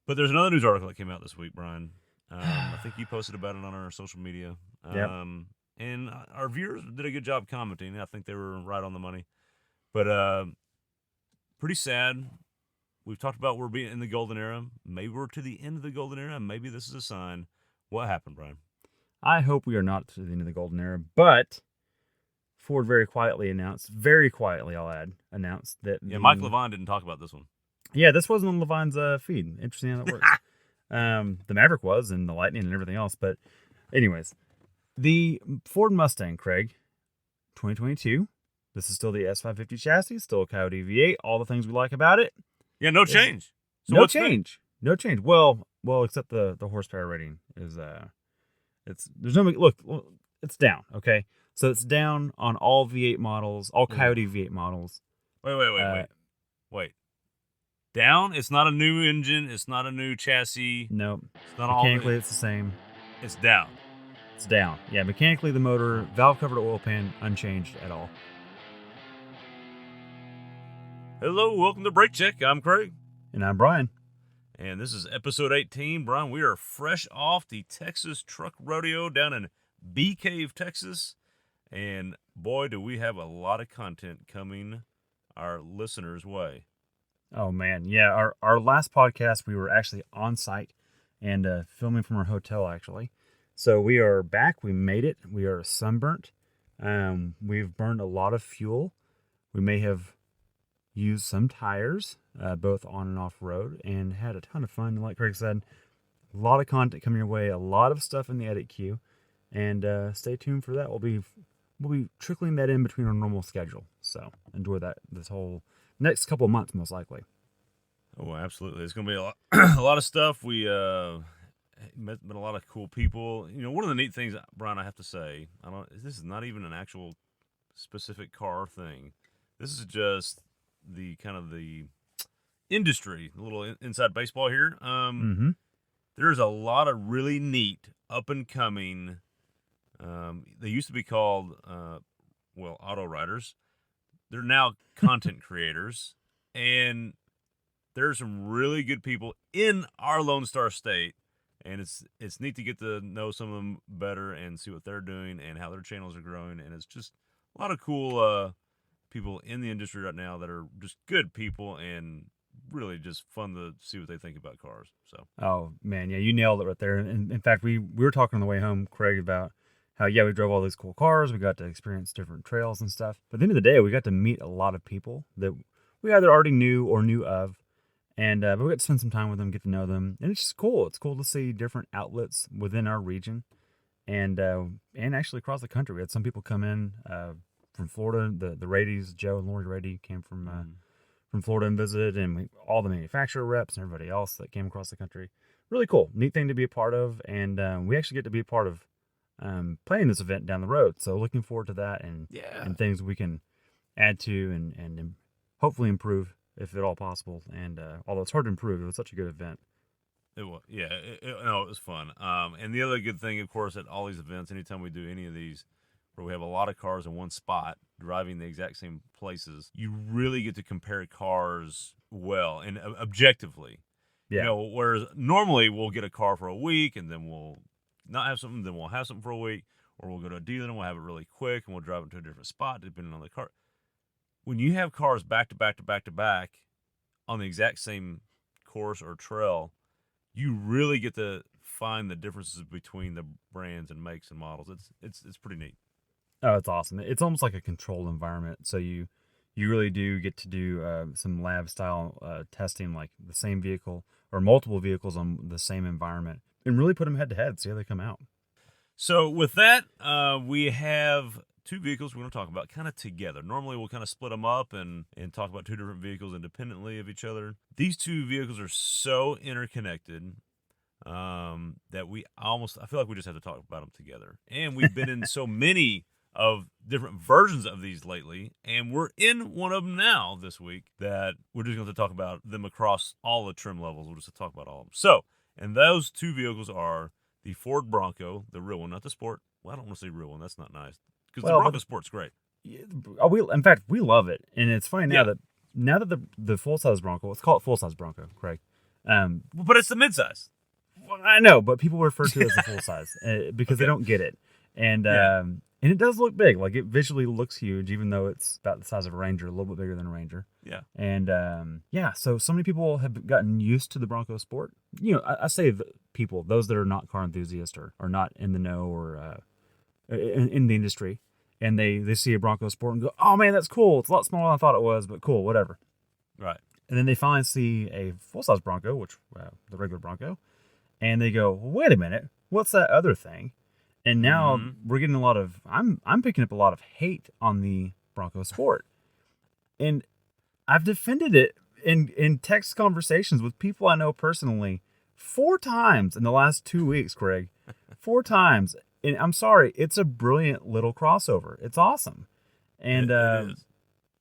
But there's another news article that came out this week, Brian. I think you posted about it on our social media. Yep. And our viewers did a good job commenting. I think they were right on the money. But pretty sad. We've talked about we're being in the golden era. Maybe we're to the end of the golden era. Maybe this is a sign. What happened, Brian? I hope we are not to the end of the golden era, but Ford very quietly I'll add, announced that Yeah, Mike Levine didn't talk about this one. this wasn't on Levine's feed. Interesting how that works. The Maverick was, and the Lightning and everything else. But anyways, the Ford Mustang, Craig, 2022. This is still the S550 chassis, still a Coyote V8, all the things we like about it. Yeah, no change. So no change. No change. Well, except the horsepower rating is there's no look. It's down. Okay, so it's down on all V8 models, all Coyote V8 models. Wait. Down? It's not a new engine. It's not a new chassis. No, it's not mechanically it's the same. It's down. It's down. Yeah, mechanically the motor, valve cover to oil pan, unchanged at all. Hello, welcome to Brake Check. I'm Craig. And I'm Bryan. And this is episode 18. Brian, we are fresh off the Texas Truck Rodeo down in Bee Cave, Texas. And boy, do we have a lot of content coming our listeners' way. Oh, man. Yeah, our last podcast, we were actually on site and filming from our hotel, actually. So we are back. We made it. We are sunburnt. We've burned a lot of fuel. We may have used some tires, both on and off road, and had a ton of fun. Like Craig said, a lot of content coming your way, a lot of stuff in the edit queue, and stay tuned for that. We'll be trickling that in between our normal schedule. So enjoy that this whole next couple of months, most likely. Oh, absolutely! It's going to be a lot of stuff. We met a lot of cool people. You know, one of the neat things, Brian, I have to say, this is not even an actual specific car thing. This is just the kind of the industry, a little inside baseball here. There's a lot of really neat up and coming. They used to be called auto riders. They're now content creators, and there's some really good people in our Lone Star State, and it's neat to get to know some of them better and see what they're doing and how their channels are growing. And it's just a lot of cool people in the industry right now that are just good people and really just fun to see what they think about cars. So, oh man, yeah, you nailed it right there. And in fact, we were talking on the way home, Craig, about how we drove all these cool cars. We got to experience different trails and stuff. But at the end of the day, we got to meet a lot of people that we either already knew or knew of, and but we got to spend some time with them, get to know them, and it's just cool. It's cool to see different outlets within our region, and actually across the country. We had some people come in from Florida. The Radies, Joe and Lori Rady, came from Florida and visited, and all the manufacturer reps and everybody else that came across the country. Really cool, neat thing to be a part of, and we actually get to be a part of planning this event down the road. So looking forward to that and things we can add to and hopefully improve if at all possible. And although it's hard to improve, it was such a good event. It was, yeah. It was fun. And the other good thing, of course, at all these events, anytime we do any of these, where we have a lot of cars in one spot driving the exact same places, you really get to compare cars well and objectively. Yeah. You know, whereas normally we'll get a car for a week and then we'll not have something, then we'll have something for a week, or we'll go to a dealer and we'll have it really quick and we'll drive it to a different spot depending on the car. When you have cars back to back to back to back on the exact same course or trail, you really get to find the differences between the brands and makes and models. It's pretty neat. Oh, it's awesome. It's almost like a controlled environment. So you really do get to do some lab style testing, like the same vehicle or multiple vehicles on the same environment, and really put them head to head, see how they come out. So with that, we have two vehicles we're going to talk about kind of together. Normally we'll kind of split them up and talk about two different vehicles independently of each other. These two vehicles are so interconnected that I feel like we just have to talk about them together. And we've been in so many of different versions of these lately, and we're in one of them now this week that we're just going to talk about them across all the trim levels. We'll just talk about all of them. So, and those two vehicles are the Ford Bronco, the real one, not the Sport. Well, I don't want to say real one. That's not nice. Because the Bronco Sport's great. In fact, we love it. And it's funny now that the full-size Bronco, let's call it full-size Bronco, Craig. But it's the midsize. Well, I know, but people refer to it as a full size because they Okay. don't get it. And Yeah. and it does look big. Like, it visually looks huge, even though it's about the size of a Ranger, a little bit bigger than a Ranger. Yeah. And yeah, so many people have gotten used to the Bronco Sport. You know, I say people, those that are not car enthusiasts or not in the know or in the industry, and they see a Bronco Sport and go, "Oh man, that's cool. It's a lot smaller than I thought it was, but cool, whatever." Right. And then they finally see a full size Bronco, which the regular Bronco, and they go, "Wait a minute, what's that other thing?" And now Mm-hmm. we're getting a lot of I'm picking up a lot of hate on the Bronco Sport, and I've defended it in text conversations with people I know personally 4 times in the last 2 weeks, Craig. 4 times. And I'm sorry, it's a brilliant little crossover. It's awesome. And It is.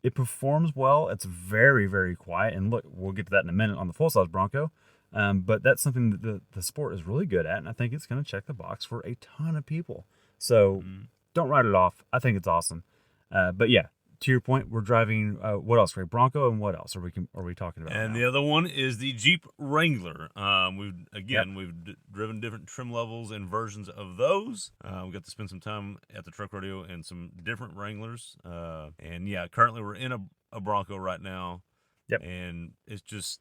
it performs well. It's very, very quiet. And look, we'll get to that in a minute on the full size Bronco. But that's something that the sport is really good at. And I think it's going to check the box for a ton of people. So Mm-hmm. don't write it off. I think it's awesome. But yeah, to your point, we're driving what else, Ray? Bronco, and what else are we talking about And now? the other one is the Jeep Wrangler. Yep. We've driven different trim levels and versions of those. We got to spend some time at the truck rodeo in some different Wranglers. And yeah, currently we're in a Bronco right now. Yep. And it's just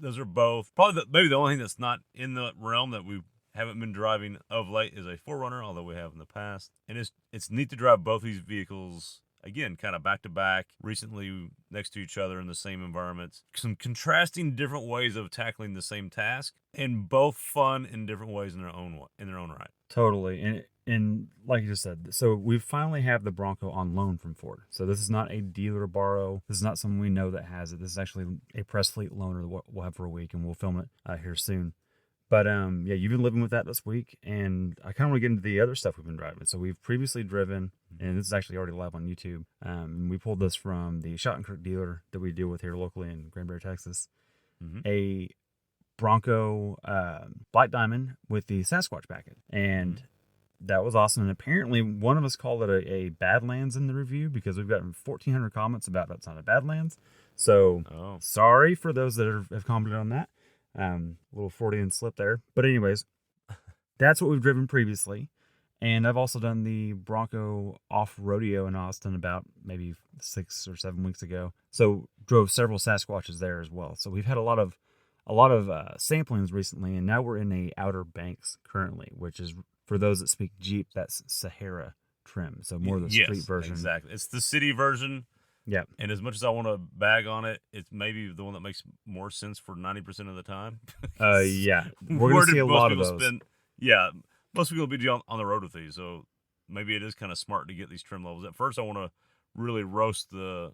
those are both probably maybe the only thing that's not in the realm that we haven't been driving of late is a 4Runner, although we have in the past. And it's neat to drive both these vehicles again, kind of back to back, recently next to each other in the same environments. Some contrasting different ways of tackling the same task, and both fun in different ways in their own right. Totally. And like you just said, so we finally have the Bronco on loan from Ford. So this is not a dealer borrow. This is not someone we know that has it. This is actually a press fleet loaner that we'll have for a week, and we'll film it here soon. But yeah, you've been living with that this week, and I kind of want to get into the other stuff we've been driving. So we've previously driven, and this is actually already live on YouTube. We pulled this from the Shot and Kirk dealer that we deal with here locally in Granbury, Texas. Mm-hmm. A Bronco Black Diamond with the Sasquatch packet, and that was awesome. And apparently, one of us called it a Badlands in the review because we've gotten 1,400 comments about that's not a Badlands. So sorry for those that have commented on that. Little Freudian slip there. But anyways, that's what we've driven previously. And I've also done the Bronco off rodeo in Austin about maybe 6 or 7 weeks ago. So drove several Sasquatches there as well. So we've had a lot of samplings recently, and now we're in a Outer Banks currently, which is, for those that speak Jeep, that's Sahara trim. So more of the street version. Exactly. It's the city version. Yeah. And as much as I want to bag on it, it's maybe the one that makes more sense for 90% of the time. Yeah. We're going to see a lot of those. Most people will be on the road with these, so maybe it is kind of smart to get these trim levels. At first, I want to really roast the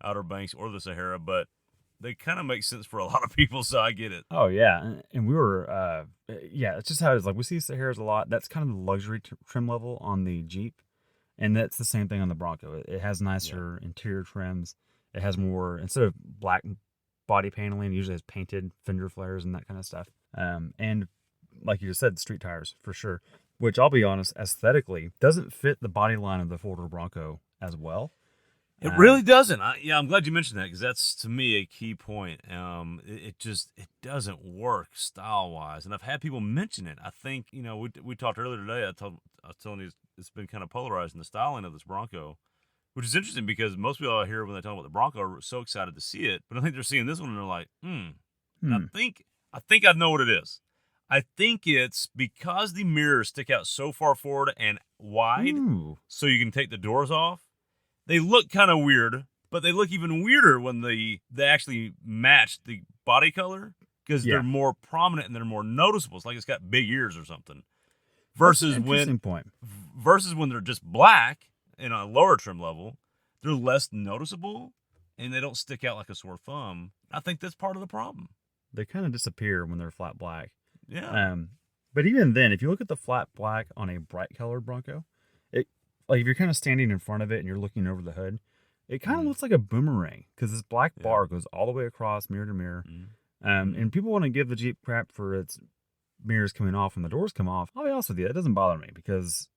Outer Banks or the Sahara, but they kind of make sense for a lot of people, so I get it. Oh, yeah. And we were, it's just how it is. Like, we see Saharas a lot. That's kind of the luxury trim level on the Jeep. And that's the same thing on the Bronco. It has nicer interior trims. It has more, instead of black body paneling, it usually has painted fender flares and that kind of stuff. And like you just said, street tires for sure, which I'll be honest, aesthetically doesn't fit the body line of the 4-door Bronco as well. It really doesn't. I'm glad you mentioned that because that's, to me, a key point. It doesn't work style-wise. And I've had people mention it. I think, we talked earlier today. I was telling you it's been kind of polarized in the styling of this Bronco, which is interesting because most people out here, when they talk about the Bronco, are so excited to see it. But I think they're seeing this one and they're like, I think I know what it is. I think it's because the mirrors stick out so far forward and wide, so you can take the doors off. They look kind of weird, but they look even weirder when they actually match the body color because they're more prominent and they're more noticeable. It's like it's got big ears or something. Versus when they're just black in a lower trim level, they're less noticeable and they don't stick out like a sore thumb. I think that's part of the problem. They kind of disappear when they're flat black. Yeah. But even then, if you look at the flat black on a bright colored Bronco, like if you're kind of standing in front of it and you're looking over the hood, it kind of looks like a boomerang because this black bar goes all the way across mirror to mirror. And people want to give the Jeep crap for its mirrors coming off when the doors come off. I'll be honest with you, it doesn't bother me because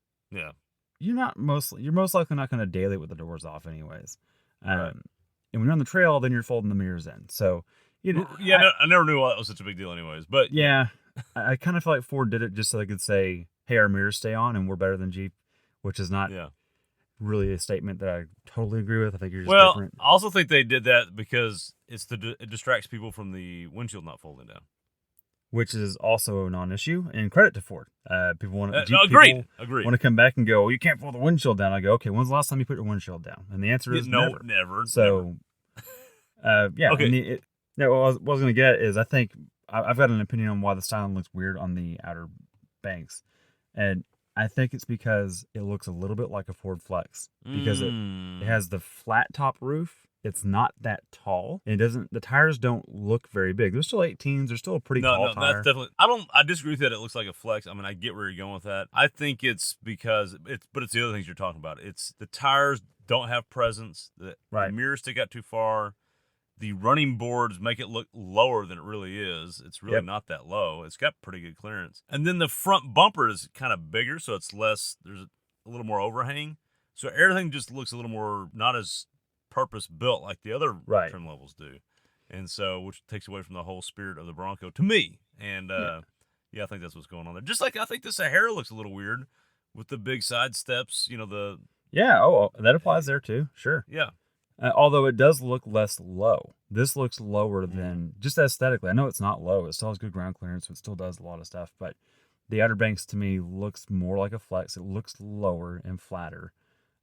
you're most likely not going to daily with the doors off anyways. And when you're on the trail, then you're folding the mirrors in. So you know, Yeah, I never knew why that was such a big deal, anyways. But yeah, I kind of feel like Ford did it just so they could say, "Hey, our mirrors stay on, and we're better than Jeep," which is not yeah. really a statement that I totally agree with. I think you're just Well, different. I also think they did that because it distracts people from the windshield not folding down. Which is also a non-issue. And credit to Ford. People want Jeep Agreed. people want to come back and go, "Oh, you can't fold the windshield down." I go, "Okay, when's the last time you put your windshield down?" And the answer is No, never. never. So, yeah. Okay. And what I was going to get is I think I've got an opinion on why the styling looks weird on the Outer Banks, and I think it's because it looks a little bit like a Ford Flex because it has the flat top roof. It's not that tall. It doesn't. The tires don't look very big. They're still 18s. They're still a pretty tall No, tire. that's definitely. I disagree with that. It looks like a Flex. I mean, I get where you're going with that. I think it's because but it's the other things you're talking about. It's the tires don't have presence. The mirrors stick out too far. The running boards make it look lower than it really is. It's really not that low. It's got pretty good clearance. And then the front bumper is kind of bigger, so it's less. There's a little more overhang. So everything just looks a little more not as purpose built like the other trim levels do, and so which takes away from the whole spirit of the Bronco to me. And I think that's what's going on there. Just like I think the Sahara looks a little weird with the big side steps. That applies there too. Sure. Yeah. Although it does look less low. This looks lower than just aesthetically. I know it's not low. It still has good ground clearance. It still does a lot of stuff, but the Outer Banks to me looks more like a Flex. It looks lower and flatter.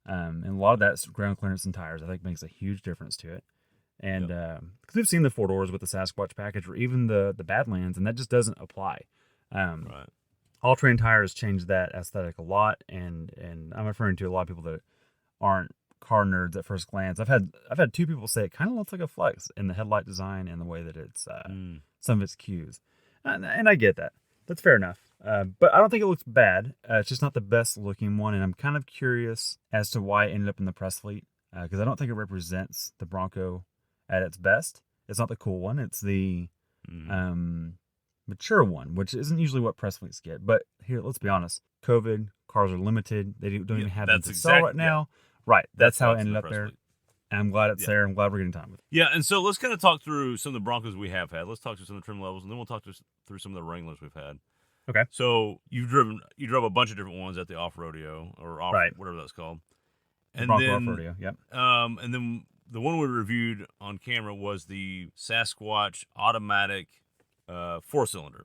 And a lot of that ground clearance and tires, I think, makes a huge difference to it. And because we've seen the 4-doors with the Sasquatch package or even the Badlands, and that just doesn't apply. All-terrain tires change that aesthetic a lot, and I'm referring to a lot of people that aren't car nerds at first glance. I've had 2 people say it kind of looks like a Flex in the headlight design and the way that it's some of its cues, and I get that. That's fair enough. But I don't think it looks bad. It's just not the best looking one, and I'm kind of curious as to why it ended up in the press fleet because I don't think it represents the Bronco at its best. It's not the cool one. It's the mature one, which isn't usually what press fleets get. But here, let's be honest. COVID, cars are limited. They don't even have them to sell right now. Right. That's how it ended up there. Fleet. And I'm glad it's there. I'm glad we're getting time with it. Yeah, and so let's kind of talk through some of the Broncos we have had. Let's talk through some of the trim levels, and then we'll talk through some of the Wranglers we've had. Okay. So you drove a bunch of different ones at the off rodeo or off whatever that's called. And the Bronco off rodeo, yep. And then the one we reviewed on camera was the Sasquatch automatic 4-cylinder.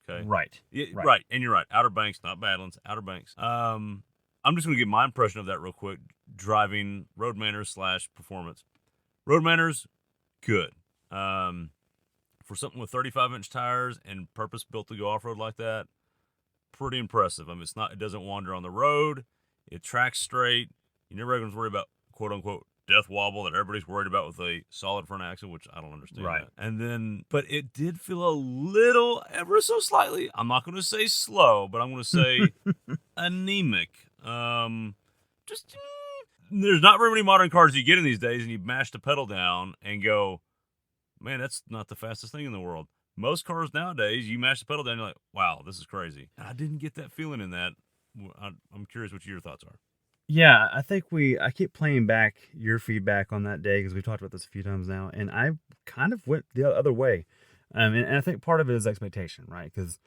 Okay. Right. Right. And you're right. Outer Banks, not Badlands. Outer Banks. I'm just going to give my impression of that real quick. Driving road manners / performance. Road manners, good. For something with 35-inch tires and purpose built to go off road like that, pretty impressive. I mean, it doesn't wander on the road. It tracks straight. You never have to worry about quote unquote death wobble that everybody's worried about with a solid front axle, which I don't understand. Right. That. And then, but it did feel a little, ever so slightly. I'm not going to say slow, but I'm going to say anemic. There's not very many modern cars you get in these days, and you mash the pedal down and go, man, that's not the fastest thing in the world. Most cars nowadays, you mash the pedal down, and you're like, wow, this is crazy. And I didn't get that feeling in that. I'm curious what your thoughts are. Yeah, I think I keep playing back your feedback on that day because we've talked about this a few times now, and I kind of went the other way. And I think part of it is expectation, right? Because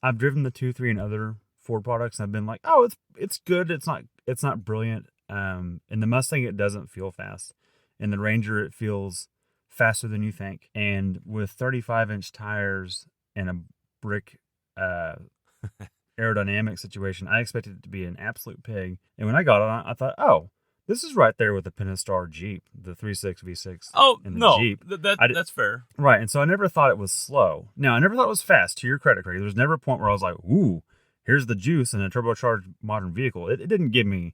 I've driven the 2.3 and other Ford products, and I've been like, oh, it's good. It's not brilliant. In the Mustang, it doesn't feel fast. In the Ranger, it feels faster than you think. And with 35-inch tires and a brick aerodynamic situation, I expected it to be an absolute pig. And when I got on it, I thought, oh, this is right there with the Pentastar Jeep, the 3.6 V6. Oh, and the no, Jeep. That's fair. Right, and so I never thought it was slow. Now, I never thought it was fast, to your credit, Craig. There was never a point where I was like, ooh, here's the juice in a turbocharged modern vehicle. It didn't give me...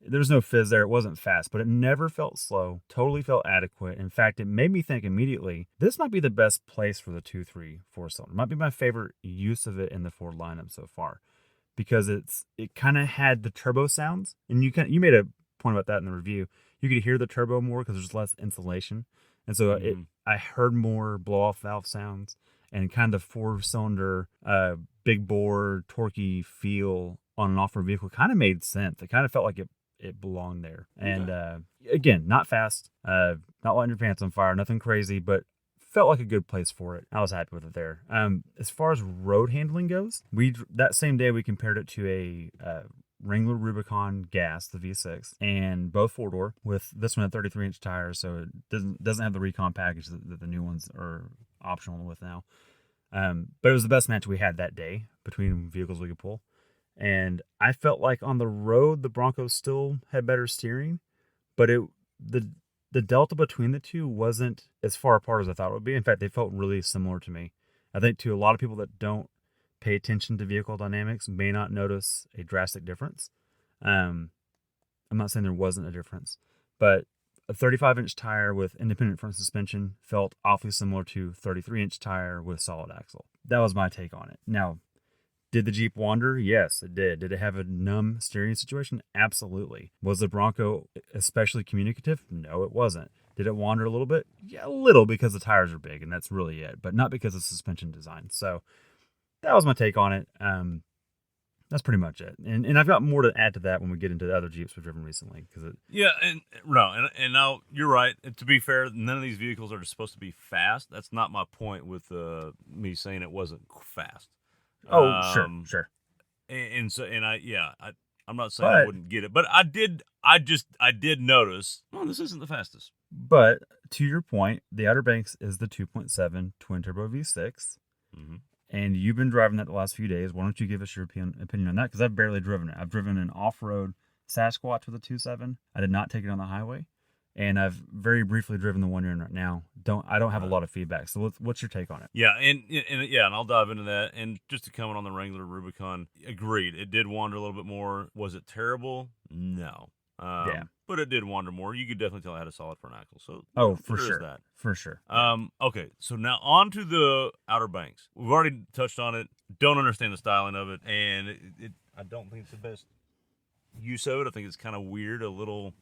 There was no fizz there. It wasn't fast, but it never felt slow. Totally felt adequate. In fact, it made me think immediately, this might be the best place for the 2.3 4-cylinder. It might be my favorite use of it in the Ford lineup so far, because it kind of had the turbo sounds, and you made a point about that in the review. You could hear the turbo more because there's less insulation, and so I heard more blow-off valve sounds and kind of 4-cylinder, big bore, torquey feel on an off-road vehicle. Kind of made sense. It kind of felt like it belonged there. And again, not fast, not lighting your pants on fire, nothing crazy, but felt like a good place for it. I was happy with it there. As far as road handling goes, that same day we compared it to a Wrangler Rubicon gas, the V6, and both 4-door, with this one at 33-inch tires, so it doesn't have the recon package that the new ones are optional with now. But it was the best match we had that day between vehicles we could pull. And I felt like on the road, the Bronco still had better steering, but the delta between the two wasn't as far apart as I thought it would be. In fact, they felt really similar to me. I think to a lot of people that don't pay attention to vehicle dynamics may not notice a drastic difference. I'm not saying there wasn't a difference, but a 35-inch tire with independent front suspension felt awfully similar to 33-inch tire with solid axle. That was my take on it. Now, did the Jeep wander? Yes, it did. Did it have a numb steering situation? Absolutely. Was the Bronco especially communicative? No, it wasn't. Did it wander a little bit? Yeah, a little, because the tires are big, and that's really it, but not because of suspension design. So that was my take on it. That's pretty much it. And I've got more to add to that when we get into the other Jeeps we've driven recently. And now you're right. And to be fair, none of these vehicles are just supposed to be fast. That's not my point with me saying it wasn't fast. Oh, sure. I'm not saying I wouldn't get it, but I did notice, this isn't the fastest. But to your point, the Outer Banks is the 2.7 twin turbo V6. Mm-hmm. And you've been driving that the last few days. Why don't you give us your opinion on that? Because I've barely driven it. I've driven an off-road Sasquatch with a 2.7. I did not take it on the highway. And I've very briefly driven the one you're in right now. I don't have a lot of feedback. So what's your take on it? Yeah, and I'll dive into that. And just to comment on the Wrangler Rubicon, agreed. It did wander a little bit more. Was it terrible? No. But it did wander more. You could definitely tell I had a solid front axle. So for sure. For sure. Okay, so now on to the Outer Banks. We've already touched on it. Don't understand the styling of it, and I don't think it's the best use of it. I think it's kind of weird, a little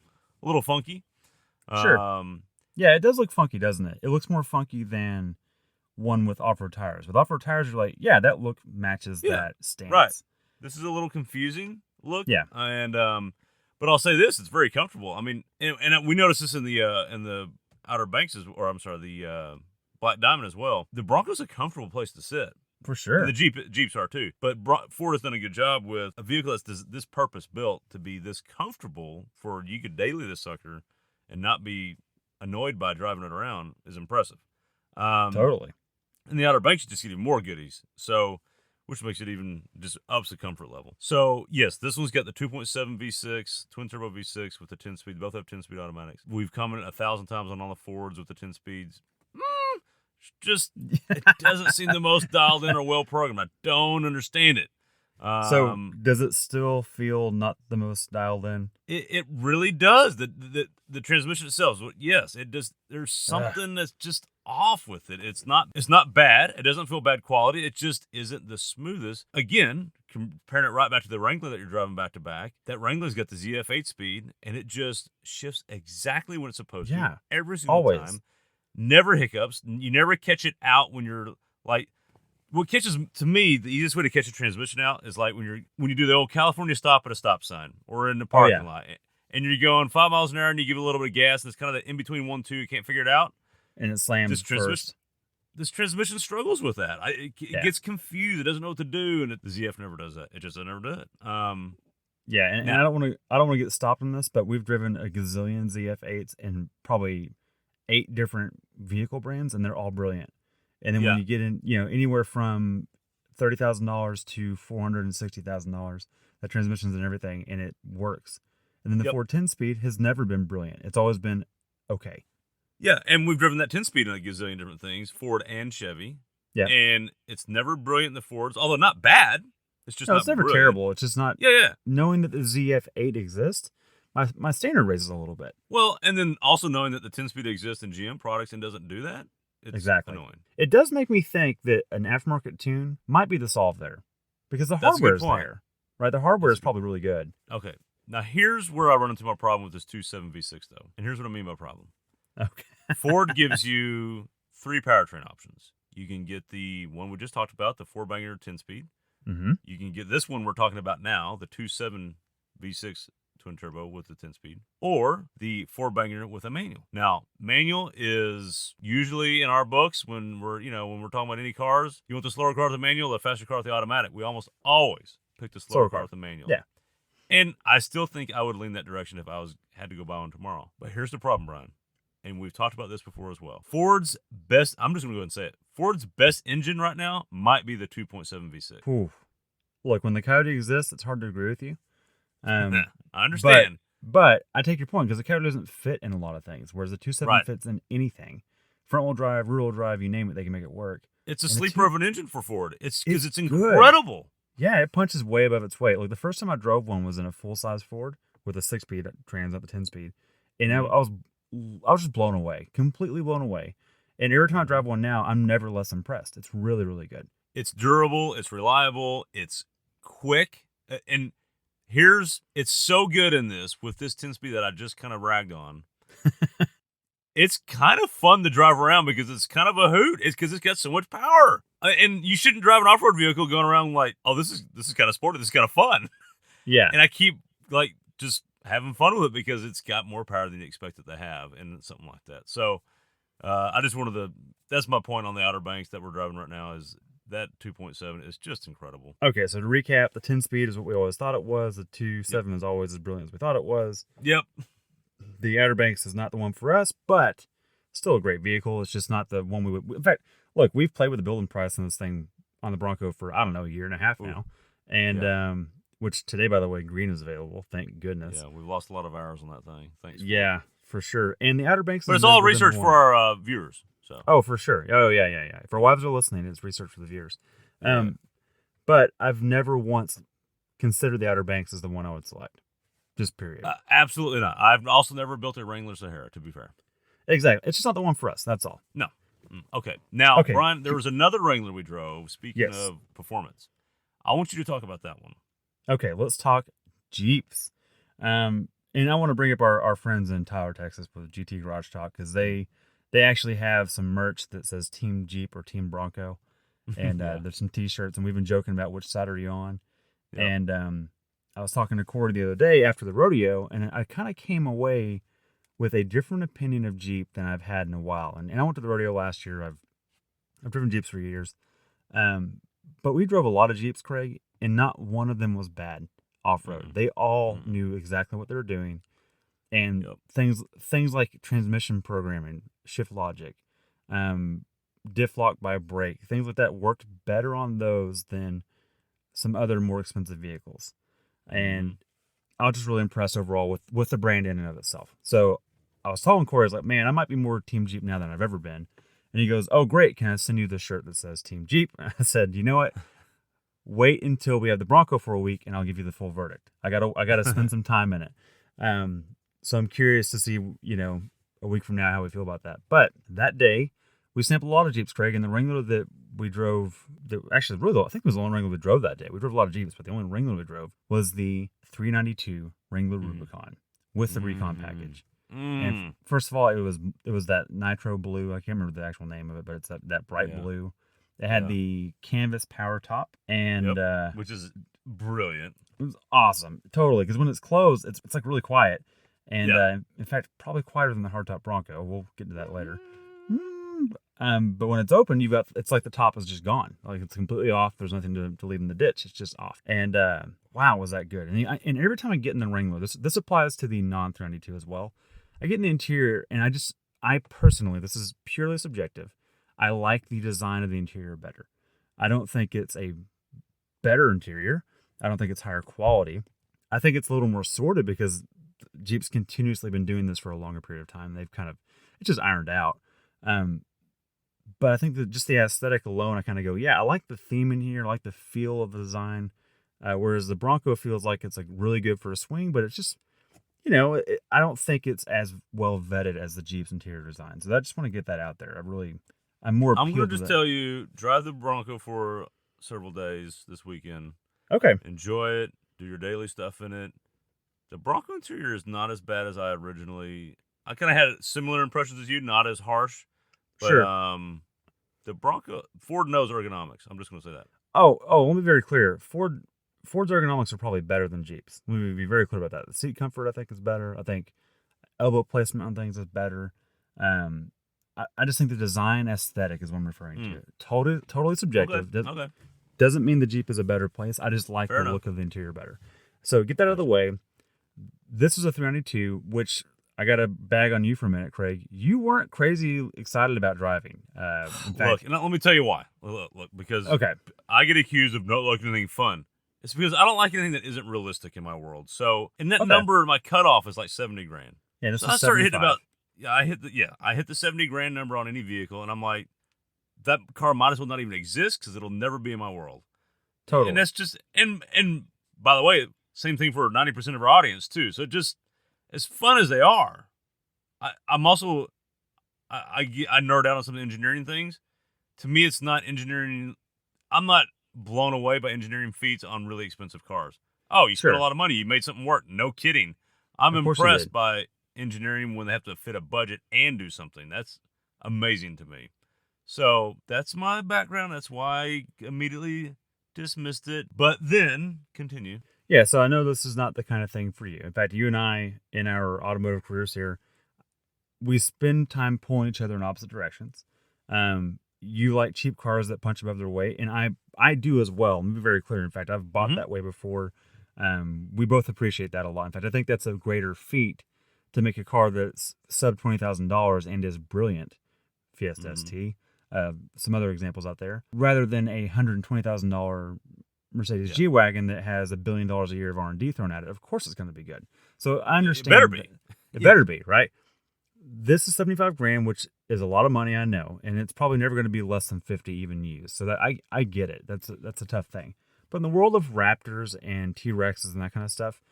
funky. Sure. Yeah, it does look funky, doesn't it? It looks more funky than one with off-road tires. With off-road tires, you're like, yeah, that look matches that stance. Right. This is a little confusing look. Yeah. And but I'll say this: it's very comfortable. I mean, and we noticed this in the Outer Banks, the Black Diamond as well. The Bronco's a comfortable place to sit. For sure. And the Jeeps are too. But Ford has done a good job with a vehicle that's this purpose built to be this comfortable for you could daily this sucker and not be annoyed by driving it around is impressive. Totally. In the Outer Banks, you just get even more goodies. So, which makes it even just ups the comfort level. So, yes, this one's got the 2.7 V6, twin turbo V6 with the 10-speed. Both have 10-speed automatics. We've commented 1,000 times on all the Fords with the 10 speeds. It doesn't seem the most dialed in or well programmed. I don't understand it. So does it still feel not the most dialed in? It really does. The transmission itself, yes, it does. There's something that's just off with it. It's not bad. It doesn't feel bad quality. It just isn't the smoothest. Again, comparing it right back to the Wrangler that you're driving back to back, that Wrangler's got the ZF8 speed, and it just shifts exactly when it's supposed to. Every single time. Never hiccups. You never catch it out when you're like. What catches, to me, the easiest way to catch a transmission out is like when you do the old California stop at a stop sign or in the parking lot, and you're going 5 miles an hour and you give it a little bit of gas, and it's kind of the in between 1-2, you can't figure it out, and it slams first. This transmission struggles with that. It gets confused. It doesn't know what to do, and the ZF never does that. It just never did it. And I don't want to get stopped on this, but we've driven a gazillion ZF8s and probably 8 different vehicle brands, and they're all brilliant. And then when you get in, anywhere from $30,000 to $460,000, that transmission's and everything, and it works. And then the Ford 10-speed has never been brilliant. It's always been okay. Yeah, and we've driven that 10-speed in a gazillion different things, Ford and Chevy. Yeah. And it's never brilliant in the Fords, although not bad. It's just not never brilliant. Terrible. It's just not. Yeah. Knowing that the ZF8 exists, my standard raises a little bit. Well, and then also knowing that the 10-speed exists in GM products and doesn't do that. It's exactly. Annoying. It does make me think that an aftermarket tune might be the solve there, because the hardware is there, right? The hardware is probably really good. Okay, now here's where I run into my problem with this 2.7 V6 though, and here's what I mean by problem. Okay. Ford gives you 3 powertrain options. You can get the one we just talked about, the 4-banger 10-speed. Mm-hmm. You can get this one we're talking about now, the 2.7 V6 twin turbo with the 10-speed, or the 4-banger with a manual. Now, manual is usually in our books when we're talking about any cars. You want the slower car with the manual, the faster car with the automatic. We almost always pick the slower car with the manual. Yeah. And I still think I would lean that direction if I had to go buy one tomorrow. But here's the problem, Brian. And we've talked about this before as well. Ford's best, I'm just going to go ahead and say it. Ford's best engine right now might be the 2.7 V6. Ooh. Look, when the Coyote exists, it's hard to agree with you. I understand. But I take your point because the Coyote doesn't fit in a lot of things, whereas the 2.7 fits in anything. Front-wheel drive, rear-wheel drive, you name it, they can make it work. It's a sleeper of an engine for Ford. It's because it's incredible. Good. Yeah, it punches way above its weight. Like the first time I drove one was in a full-size Ford with a 6-speed trans, not the 10-speed. And I was just blown away, completely blown away. And every time I drive one now, I'm never less impressed. It's really, really good. It's durable. It's reliable. It's quick. And it's so good in this with this 10-speed that I just kind of ragged on. It's kind of fun to drive around because it's kind of a hoot. It's because it's got so much power. And you shouldn't drive an off-road vehicle going around like, oh, this is kind of sporty. This is kind of fun. Yeah. And I keep like just having fun with it because it's got more power than you expect it to have and something like that. So I just wanted that's my point on the Outer Banks that we're driving right now is that 2.7 is just incredible. Okay, so to recap, the 10-speed is what we always thought it was. The 2.7 is always as brilliant as we thought it was. Yep. The Outer Banks is not the one for us, but still a great vehicle. It's just not the one we would. In fact, look, we've played with the building price on this thing on the Bronco for, I don't know, a year and a half now. And, which today, by the way, green is available. Thank goodness. Yeah, we've lost a lot of hours on that thing. Thanks. Yeah, for sure. And the Outer Banks but it's all research for our viewers. So. Oh, for sure. Oh, yeah. For wives who are listening, it's research for the viewers. But I've never once considered the Outer Banks as the one I would select. Just period. Absolutely not. I've also never built a Wrangler Sahara, to be fair. Exactly. It's just not the one for us. That's all. No. Okay. Now, Brian, there was another Wrangler we drove. Speaking of performance, I want you to talk about that one. Okay, let's talk Jeeps. And I want to bring up our friends in Tyler, Texas with GT Garage Talk because they actually have some merch that says Team Jeep or Team Bronco. And there's some T-shirts, and we've been joking about which side are you on. Yep. And I was talking to Corey the other day after the rodeo, and I kind of came away with a different opinion of Jeep than I've had in a while. And I went to the rodeo last year. I've driven Jeeps for years. But we drove a lot of Jeeps, Craig, and not one of them was bad off-road. They all knew exactly what they were doing. And things like transmission programming, shift logic, diff lock by brake, things like that worked better on those than some other more expensive vehicles. And I was just really impressed overall with the brand in and of itself. So I was telling Corey, I was like, man, I might be more Team Jeep now than I've ever been. And he goes, oh, great. Can I send you the shirt that says Team Jeep? I said, you know what? Wait until we have the Bronco for a week and I'll give you the full verdict. I gotta spend some time in it. So I'm curious to see, a week from now how we feel about that. But that day, we sampled a lot of Jeeps, Craig, and the Wrangler that we drove, I think it was the only Wrangler we drove that day. We drove a lot of Jeeps, but the only Wrangler we drove was the 392 Wrangler Rubicon with the Recon package. And first of all, it was that nitro blue. I can't remember the actual name of it, but it's that bright blue. It had the canvas power top, and which is brilliant. It was awesome, totally. Because when it's closed, it's like really quiet, and in fact, probably quieter than the hardtop Bronco. We'll get to that later. But when it's open, it's like the top is just gone. Like it's completely off. There's nothing to leave in the ditch. It's just off. And wow, was that good. And every time I get in the Wrangler, this applies to the non-392 as well. I get in the interior, and I personally, this is purely subjective, I like the design of the interior better. I don't think it's a better interior. I don't think it's higher quality. I think it's a little more sorted because Jeep's continuously been doing this for a longer period of time. It's just ironed out. But I think that just the aesthetic alone, I kind of go, I like the theme in here. I like the feel of the design. Whereas the Bronco feels like it's like really good for a swing, but it's just, I don't think it's as well vetted as the Jeep's interior design. So I just want to get that out there. I'm going to just tell you, drive the Bronco for several days this weekend. Okay. Enjoy it. Do your daily stuff in it. The Bronco interior is not as bad as I kind of had similar impressions as you, not as harsh. But, sure. The Bronco, Ford knows ergonomics. I'm just going to say that. Oh, let me be very clear. Ford Ford's ergonomics are probably better than Jeep's. Let me be very clear about that. The seat comfort, I think, is better. I think elbow placement on things is better. I just think the design aesthetic is what I'm referring to. Totally subjective. Okay. Doesn't mean the Jeep is a better place. I just like Fair the enough. look of the interior better. So get that out of the way. This is a 392, which I got a bag on you for a minute, Craig. You weren't crazy excited about driving. In fact, Look, and let me tell you why. Look, because okay, I get accused of not liking anything fun. It's because I don't like anything that isn't realistic in my world. So, and that number, my cutoff is like 70 grand. yeah, this So is I started hitting 75. I hit the 70 grand number on any vehicle, and I'm like, that car might as well not even exist because it'll never be in my world. Totally. And that's just and by the way, same thing for 90% of our audience too. So just as fun as they are, I'm also I nerd out on some engineering things. To me, it's not engineering. I'm not blown away by engineering feats on really expensive cars. Oh, you spent a lot of money. You made something work. No kidding. I'm impressed by engineering when they have to fit a budget and do something. That's amazing to me. So that's my background. That's why I immediately dismissed it. But then, continue. Yeah, so I know this is not the kind of thing for you. In fact, you and I, in our automotive careers here, we spend time pulling each other in opposite directions. You like cheap cars that punch above their weight, and I do as well. Let me be very clear. In fact, I've bought that way before. We both appreciate that a lot. In fact, I think that's a greater feat to make a car that's sub $20,000 and is brilliant. Fiesta ST. Some other examples out there, rather than a $120,000 Mercedes G-Wagon that has $1 billion a year of R&D thrown at it. Of course, it's going to be good. So I understand. It better be. It better be, right? This is 75 grand, which is a lot of money, I know, and it's probably never going to be less than 50 even used. So that I get it. That's a tough thing. But in the world of Raptors and T-Rexes and that kind of stuff,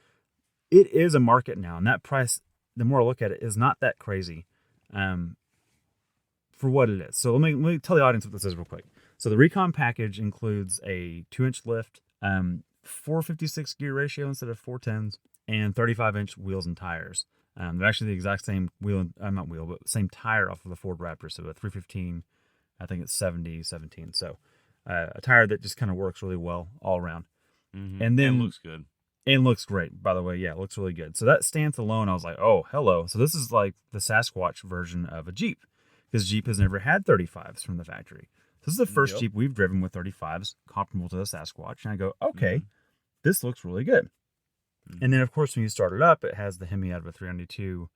it is a market now, and that price, the more I look at it, is not that crazy for what it is. So let me tell the audience what this is real quick. So the Recon package includes a 2-inch lift, 456 gear ratio instead of 410s, and 35-inch wheels and tires. They're actually the exact same same tire off of the Ford Raptor. So a 315, I think it's 70/17. So a tire that just kind of works really well all around. And then looks good. And looks great, by the way. Yeah, it looks really good. So that stance alone, I was like, oh, hello. So this is like the Sasquatch version of a Jeep, because Jeep has never had 35s from the factory. This is the first Jeep we've driven with 35s comparable to the Sasquatch. And I go, okay, this looks really good. And then, of course, when you start it up, it has the Hemi out of a 392,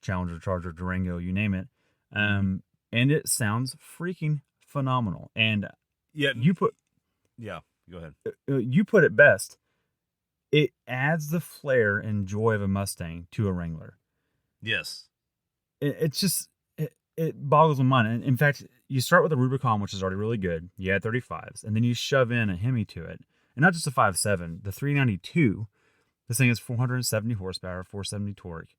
Challenger, Charger, Durango, you name it. And it sounds freaking phenomenal. And go ahead. You put it best. It adds the flair and joy of a Mustang to a Wrangler. Yes. It's just, it boggles my mind. And in fact, you start with a Rubicon, which is already really good. You add 35s, and then you shove in a Hemi to it. And not just a 5.7, the 392. This thing is 470 horsepower, 470 torque.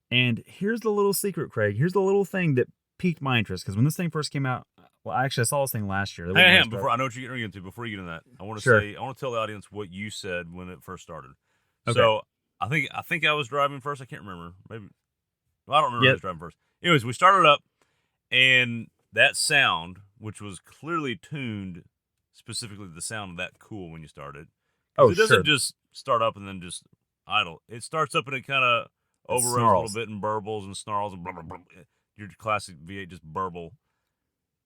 And here's the little secret, Craig. Here's the little thing that piqued my interest. Because when this thing first came out, well, actually, I saw this thing last year. Hang on, I know what you're getting into. Before you get into that, I want to I want to tell the audience what you said when it first started. Okay. So I think I was driving first. I can't remember. Maybe I don't remember who was driving first. Anyways, we started up, and that sound, which was clearly tuned specifically to the sound of that cool when you started. It doesn't just start up and then just idle. It starts up and it kind of overruns a little bit and burbles and snarls and blah, blah, blah. Your classic V8 just burble.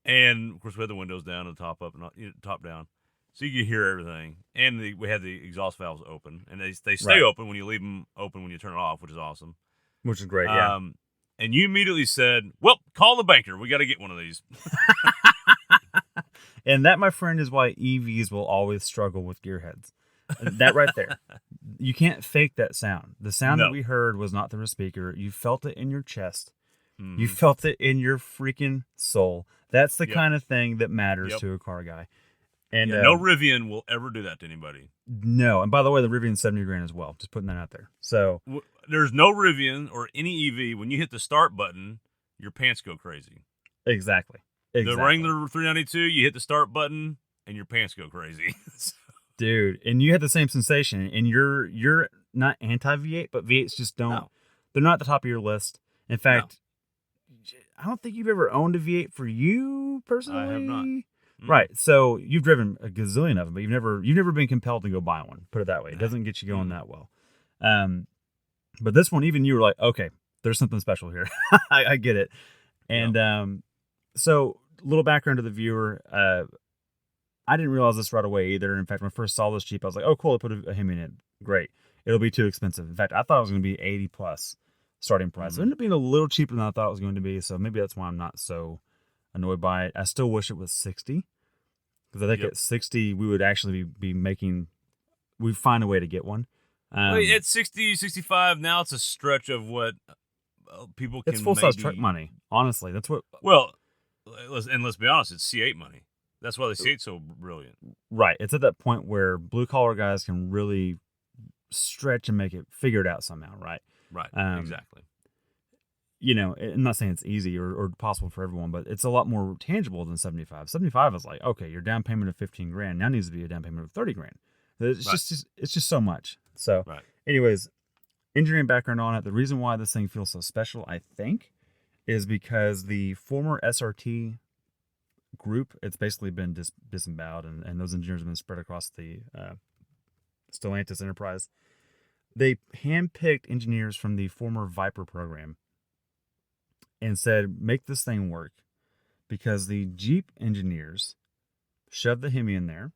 And of course, we had the windows down and the top up and top down, so you can hear everything. And we had the exhaust valves open, and they stay open when you leave them open when you turn it off, which is awesome. Which is great, yeah. And you immediately said, "Well, call the banker. We got to get one of these." And that, my friend, is why EVs will always struggle with gearheads. That right there. You can't fake that sound. The sound that we heard was not through a speaker. You felt it in your chest. You felt it in your freaking soul. That's the kind of thing that matters to a car guy. And no Rivian will ever do that to anybody. No. And by the way, the Rivian's 70 grand as well. Just putting that out there. So there's no Rivian or any EV, when you hit the start button, your pants go crazy. Exactly. The Wrangler 392, you hit the start button and your pants go crazy. Dude, and you had the same sensation. And you're not anti V8, but V8s just don't. No. They're not at the top of your list. In fact, I don't think you've ever owned a V8 for you personally. I have not. Right. So you've driven a gazillion of them, but you've never been compelled to go buy one. Put it that way. It doesn't get you going that well. But this one, even you were like, okay, there's something special here. I get it. And so a little background to the viewer. I didn't realize this right away either. In fact, when I first saw this Jeep, I was like, oh, cool, I put a Hemi in it. Great. It'll be too expensive. In fact, I thought it was going to be 80 plus starting price. It ended up being a little cheaper than I thought it was going to be. So maybe that's why I'm not so annoyed by it. I still wish it was 60. Because I think at 60, we would actually be making, we'd find a way to get one. At 60, 65, now it's a stretch of what people can. It's full size truck money. Honestly, that's what. Well, let's be honest, it's C8 money. That's why the C8's so brilliant. Right. It's at that point where blue collar guys can really stretch and make it figure it out somehow. Right. Right. Exactly. You know, I'm not saying it's easy or possible for everyone, but it's a lot more tangible than 75. 75 is like, okay, your down payment of 15 grand now needs to be a down payment of 30 grand. It's just so much. So, anyways, engineering background on it. The reason why this thing feels so special, I think, is because the former SRT group, it's basically been disemboweled, and those engineers have been spread across the Stellantis enterprise. They handpicked engineers from the former Viper program and said, make this thing work, because the Jeep engineers shoved the Hemi in there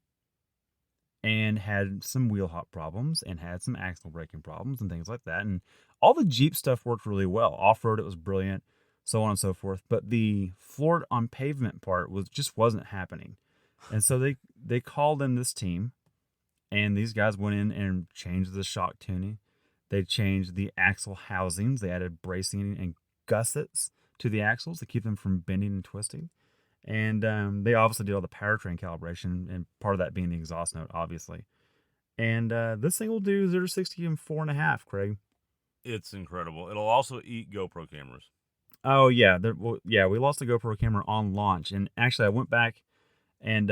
and had some wheel hop problems and had some axle braking problems and things like that. And all the Jeep stuff worked really well. Off-road, it was brilliant, so on and so forth. But the floored on pavement part wasn't happening. And so they called in this team, and these guys went in and changed the shock tuning. They changed the axle housings. They added bracing and gussets to the axles to keep them from bending and twisting. And they obviously did all the powertrain calibration, and part of that being the exhaust note, obviously. And this thing will do 0 to 60 in 4.5, Craig. It's incredible. It'll also eat GoPro cameras. Oh, yeah. We lost the GoPro camera on launch. And actually, I went back and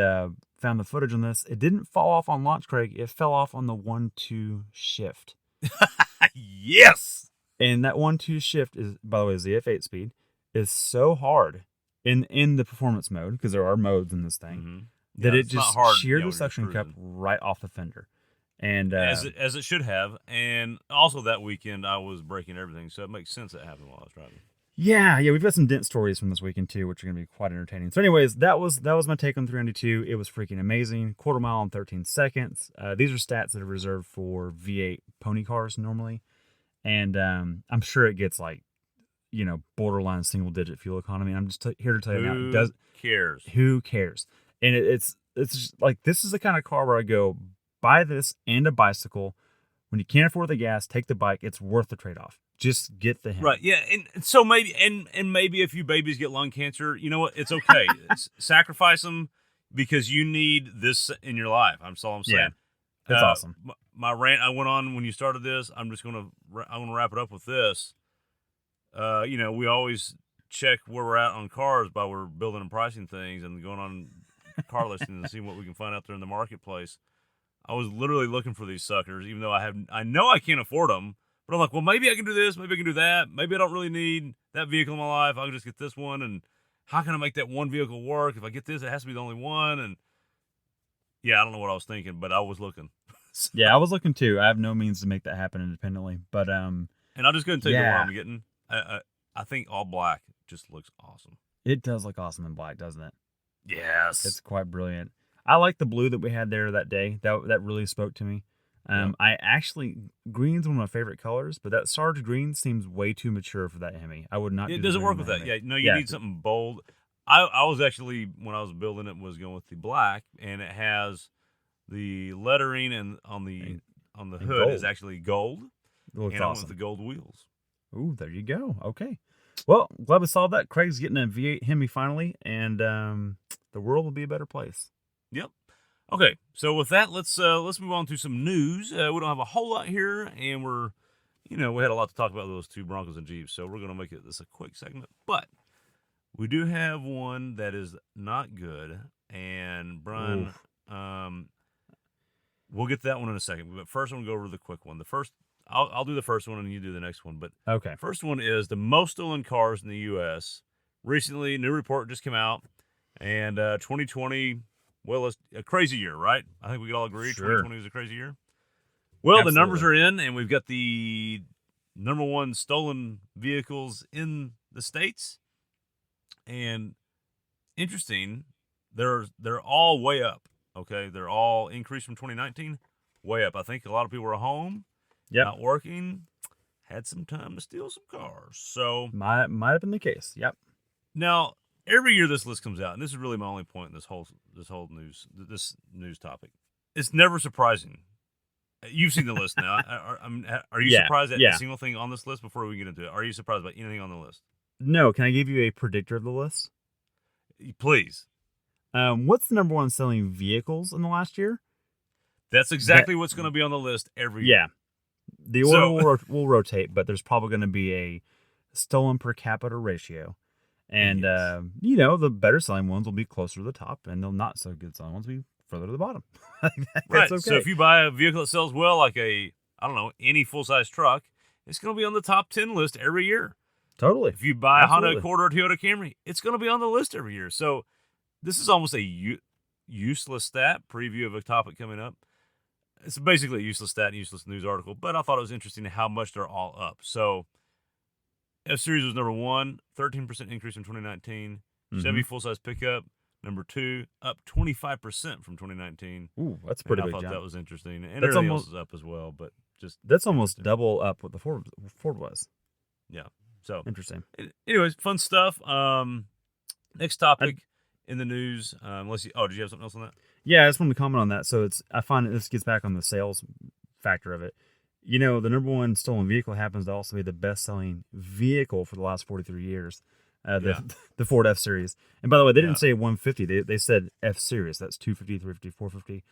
found the footage on this. It didn't fall off on launch, Craig. It fell off on the 1-2 shift. Yes! And that 1-2 shift is, by the way, is the F8 speed, is so hard in the performance mode, because there are modes in this thing, that it just sheared the suction cup right off the fender. And as it should have. And also that weekend I was breaking everything, so it makes sense that happened while I was driving. Yeah, we've got some dent stories from this weekend too, which are going to be quite entertaining. So anyways, that was my take on 392. It was freaking amazing. Quarter mile in 13 seconds. These are stats that are reserved for V8 pony cars normally. And I'm sure it gets like, borderline single digit fuel economy. I'm just here to tell you now. Who cares? And it's just like, this is the kind of car where I go, buy this and a bicycle. When you can't afford the gas, take the bike. It's worth the trade-off. Just get the Hemi. Right, yeah. And so maybe if you babies get lung cancer, you know what? It's okay. Sacrifice them, because you need this in your life. That's all I'm saying. Yeah, it's awesome. My rant I went on when you started this, I'm going to wrap it up with this. We always check where we're at on cars by we're building and pricing things and going on car listings and seeing what we can find out there in the marketplace. I was literally looking for these suckers, even though I know I can't afford them, but I'm like, well, maybe I can do this, maybe I can do that. Maybe I don't really need that vehicle in my life. I can just get this one. And how can I make that one vehicle work? If I get this, it has to be the only one. And yeah, I don't know what I was thinking, but I was looking. Yeah, I was looking too. I have no means to make that happen independently, but and I'm just going to tell you what I'm getting. I think all black just looks awesome. It does look awesome in black, doesn't it? Yes. It's quite brilliant. I like the blue that we had there that day. That really spoke to me. Green's one of my favorite colors, but that Sarge green seems way too mature for that Hemi. I would not. It doesn't work with that. Yeah, no, you need something bold. I was actually, when I was building it, was going with the black, and it has the lettering and on the hood gold. is actually gold. It looks and awesome. I went with the gold wheels. Ooh, there you go. Okay. Well, glad we solved that. Craig's getting a V8 Hemi finally, and the world will be a better place. Yep. Okay, so with that, let's move on to some news. We don't have a whole lot here, and we had a lot to talk about those two Broncos and Jeeps, so we're going to make this a quick segment. But we do have one that is not good, and Brian, we'll get to that one in a second. But first, I'm going to go over the quick one. I'll do the first one, and you do the next one. But okay, first one is the most stolen cars in the U.S. Recently, a new report just came out, and 2020 well, it's a crazy year, right? I think we could all agree Sure. 2020 was a crazy year. Well, the numbers Absolutely. are in, and we've got the number one stolen vehicles in the States. And interesting, they're all way up. Okay, they're all increased from 2019, way up. I think a lot of people are home, Yep. not working, had some time to steal some cars. So Might have been the case. Yep. now every year this list comes out, and this is really my only point in this whole this news topic. It's never surprising. You've seen the list now. Are you Yeah, surprised at yeah. a single thing on this list before we get into it? Are you surprised about anything on the list? No, can I give you a predictor of the list? Please. What's the number one selling vehicles in the last year? That's exactly what's going to be on the list every year. Yeah. The order will rotate, but there's probably going to be a stolen per capita ratio. And, Yes. the better selling ones will be closer to the top, and the not so good selling ones will be further to the bottom. That's Right. okay. So if you buy a vehicle that sells well, like any full-size truck, it's going to be on the top 10 list every year. Totally. If you buy a Honda Absolutely. Accord or a Toyota Camry, it's going to be on the list every year. So this is almost a useless stat preview of a topic coming up. It's basically a useless stat and useless news article, but I thought it was interesting how much they're all up. So F-Series was number 1, 13% increase from 2019. Chevy full-size pickup, number 2, up 25% from 2019. Ooh, that's a pretty I big thought jump. that was interesting. And That's everything almost- else is up as well, but just That's almost double up what the Ford was. yeah. So Interesting. anyways, fun stuff. Next topic in the news. Did you have something else on that? Yeah, I just wanted to comment on that. So I find that this gets back on the sales factor of it. The number one stolen vehicle happens to also be the best-selling vehicle for the last 43 years, the Ford F-Series. And by the way, they didn't say 150. They said F-Series. That's 250, 350, 450.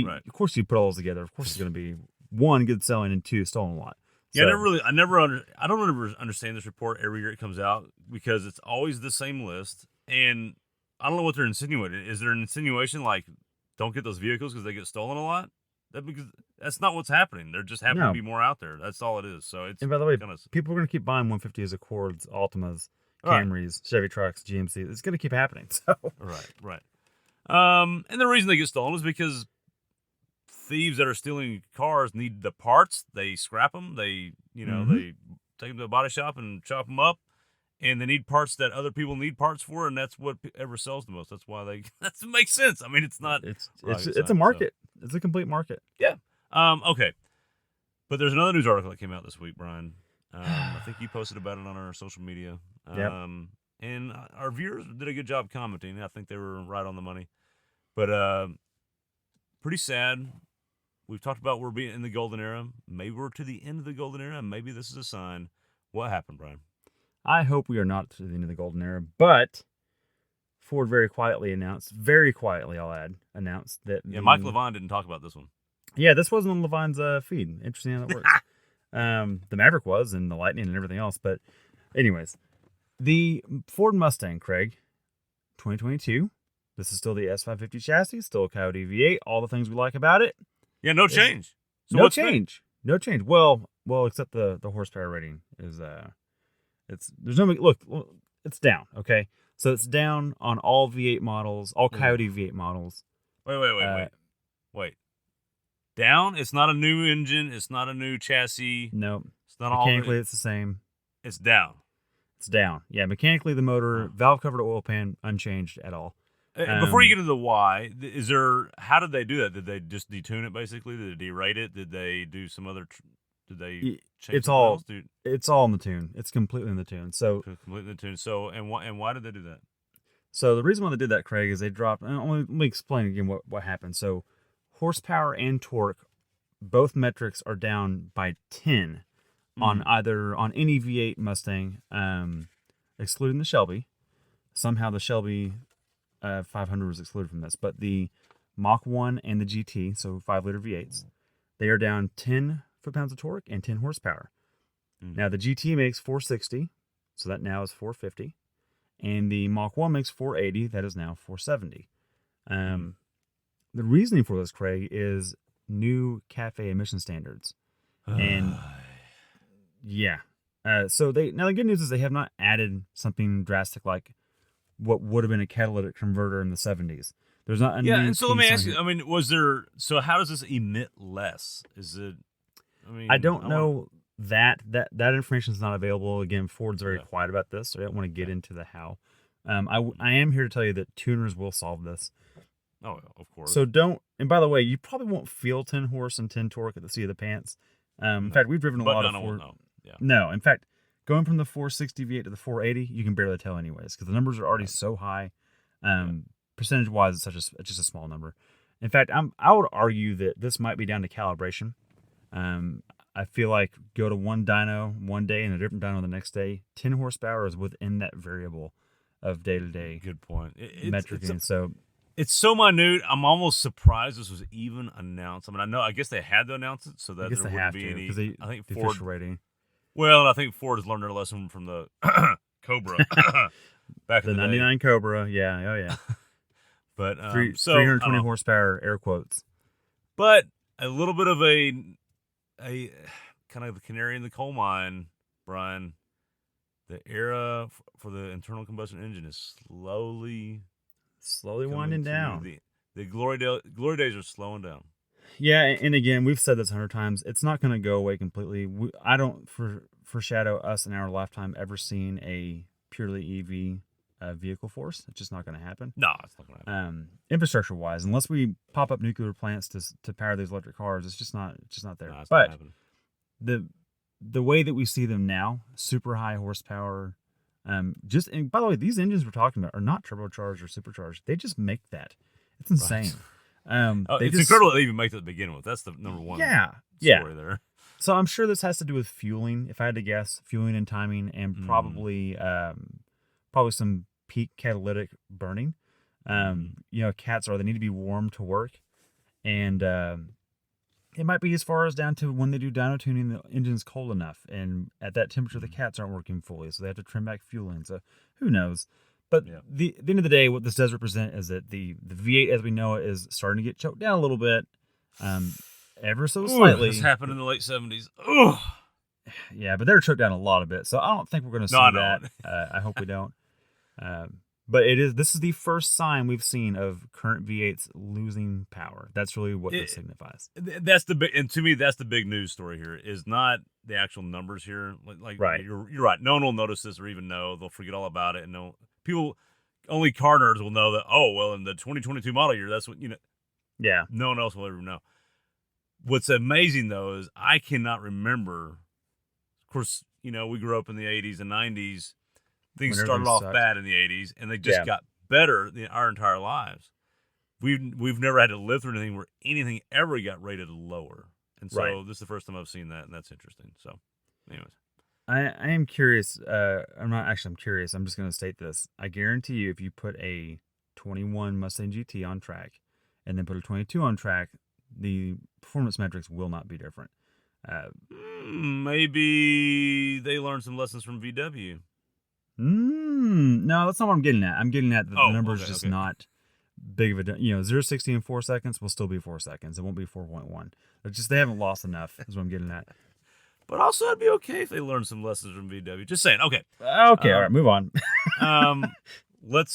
Right. Of course, you put all those together. Of course, it's going to be one, good selling, and two, stolen a lot. Yeah, I don't ever understand this report every year it comes out because it's always the same list, and I don't know what they're insinuating. Is there an insinuation like don't get those vehicles because they get stolen a lot? Because that's not what's happening. There just happen to be more out there. That's all it is. So it's And by the way, kinda, people are going to keep buying 150s, Accords, Altimas, Right. Camrys, Chevy trucks, GMC. It's going to keep happening. So right. And the reason they get stolen is because thieves that are stealing cars need the parts. They scrap them. They they take them to a body shop and chop them up. And they need parts that other people need parts for, and that's what ever sells the most. That's why that makes sense. I mean, it's not. it's rocket a science, market. It's a complete market. Yeah. Okay. But there's another news article that came out this week, Brian. I think you posted about it on our social media. Yep. And our viewers did a good job commenting. I think they were right on the money. But pretty sad. We've talked about we're being in the golden era. Maybe we're to the end of the golden era. Maybe this is a sign. What happened, Brian? I hope we are not to the end of the golden era, but Ford very quietly, I'll add, announced that. Yeah, Mike Levine didn't talk about this one. Yeah, this wasn't on Levine's feed. Interesting how that works. The Maverick was, and the Lightning and everything else. But anyways, the Ford Mustang, Craig, 2022. This is still the S550 chassis, still a Coyote V8, all the things we like about it. Yeah, no change. So no what's new? change. No change. Well, except the horsepower rating is there's no look. It's down. Okay, so it's down on all V8 models, all Coyote V8 models. Wait. Down? It's not a new engine. It's not a new chassis. No, It's not mechanically it's the same. It's down. It's down. Yeah, mechanically the motor, valve cover to oil pan, unchanged at all. Before you get into the why, how did they do that? Did they just detune it basically? Did they derate it? Did they do some other? Did they change It's all. else? It's all in the tune. It's completely in the tune. So Completely in the tune. So why did they do that? So the reason why they did that, Craig, is they dropped. Let me explain again what happened. So horsepower and torque, both metrics are down by 10 on any V8 Mustang, excluding the Shelby. Somehow the Shelby 500 was excluded from this, but the Mach 1 and the GT, so 5-liter V8s, they are down 10 foot-pounds of torque and 10 horsepower. Now the GT makes 460, so that now is 450. And the Mach 1 makes 480, that is now 470. The reasoning for this, Craig, is new CAFE emission standards. And yeah. So now the good news is they have not added something drastic like what would have been a catalytic converter in the 70s. There's not a Yeah, new and so let me piece on ask you. here. I mean, was there? So how does this emit less? Is it? I I mean, don't know that information is not available. Again, Ford's very Yeah. quiet about this, so I don't want to get Okay. into the how. I am here to tell you that tuners will solve this. Oh, of course. So don't. And by the way, you probably won't feel 10 horse and 10 torque at the seat of the pants. In No. fact, we've driven a But lot no, of no, Ford. no. Yeah. No, in fact, going from the 460 V8 to the 480, you can barely tell anyways because the numbers are already Right. so high. Yeah. Percentage wise, it's just a small number. In fact, I would argue that this might be down to calibration. I feel like go to one dyno one day and a different dyno the next day. 10 horsepower is within that variable of day to day Good point. metricing. So It's so minute. I'm almost surprised this was even announced. I mean, I guess they had to announce it so I that guess there they wouldn't have be to any. because I think the Ford. official rating. Well, I think Ford has learned their lesson from the Cobra back The in the 99 Cobra, yeah, oh yeah. day. But so 320 I don't know. horsepower, air quotes. But a little bit of a kind of the canary in the coal mine, Brian. The era for the internal combustion engine is slowly Slowly coming winding to down. the glory days are slowing down. Yeah, and again, we've said this 100 times. It's not going to go away completely. I don't foreshadow us in our lifetime ever seeing a purely EV vehicle force. It's just not going to happen. No, it's not going to happen. Infrastructure wise, unless we pop up nuclear plants to power these electric cars, it's just not there. No, it's not But happening. the way that we see them now, super high horsepower. Just and by the way, these engines we're talking about are not turbocharged or supercharged. They just make that. It's insane. It's incredible they even make that to begin with. That's the number one story there. So I'm sure this has to do with fueling, if I had to guess, fueling and timing, and probably some peak catalytic burning. Cats they need to be warm to work, and it might be as far as down to when they do dyno tuning, the engine's cold enough, and at that temperature the cats aren't working fully, so they have to trim back fueling. So who knows? But at the end of the day, what this does represent is that the V8 as we know it is starting to get choked down a little bit, ever so slightly. This happened in the late 70s. Ugh. Yeah, but they're choked down a lot of it, so I don't think we're going to see that. I hope we don't. But this is the first sign we've seen of current V8s losing power. That's really what this signifies. That's the big, and to me, that's the big news story here. Is not the actual numbers here. Right. You're right. No one will notice this or even know. They'll forget all about it, and only car nerds will know that. Oh, well, in the 2022 model year, that's what Yeah. No one else will ever know. What's amazing though is I cannot remember. Of course, we grew up in the 80s and 90s. Things started off bad in the 80s, and they just got better our entire lives. We've never had to live through anything where anything ever got rated lower. And so this is the first time I've seen that, and that's interesting. So, anyways. I am curious. I'm curious. I'm just going to state this. I guarantee you, if you put a 21 Mustang GT on track and then put a 22 on track, the performance metrics will not be different. Maybe they learned some lessons from VW. No, that's not what I'm getting at. I'm getting at the number's just okay. not big of a 0-60 in 4 seconds will still be 4 seconds. It won't be 4.1. It's just they haven't lost enough is what I'm getting at. But also it'd be okay if they learned some lessons from VW. Just saying. Okay. Okay, all right, move on.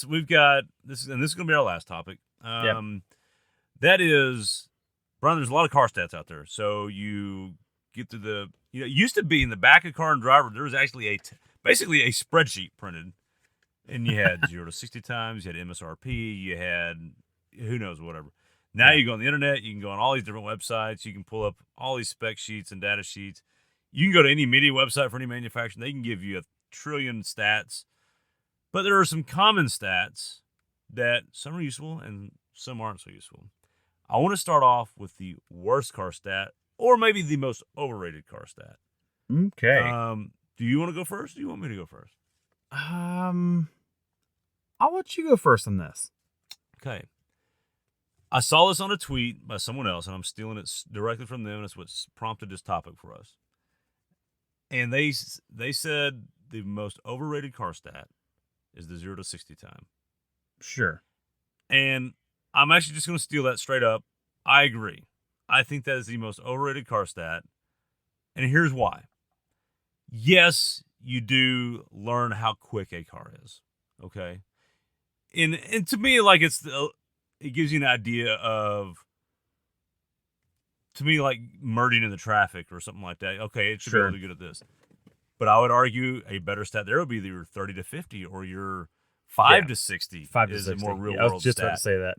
We've got this, and this is gonna be our last topic. That is, Brian, there's a lot of car stats out there. So you get to it used to be in the back of car and driver, there was actually basically a spreadsheet printed, and you had 0 to 60 times, you had MSRP, you had who knows whatever. Now you go on the internet, you can go on all these different websites, you can pull up all these spec sheets and data sheets. You can go to any media website for any manufacturer, they can give you 1 trillion stats. But there are some common stats that some are useful and some aren't so useful. I want to start off with the worst car stat, or maybe the most overrated car stat. Okay. Do you want to go first? Or do you want me to go first? I'll let you go first on this. Okay. I saw this on a tweet by someone else, and I'm stealing it directly from them. And it's what's prompted this topic for us. And they said the most overrated car stat is the 0 to 60 time. Sure. And I'm actually just going to steal that straight up. I agree. I think that is the most overrated car stat. And here's why. Yes, you do learn how quick a car is. Okay. And to me, like it's it gives you an idea of, to me, like merging in the traffic or something like that. Okay, it should be able to be good at this. But I would argue a better stat there would be your 30 to 50 or your 5 to 60 is a more real world I was just stat. about to say that.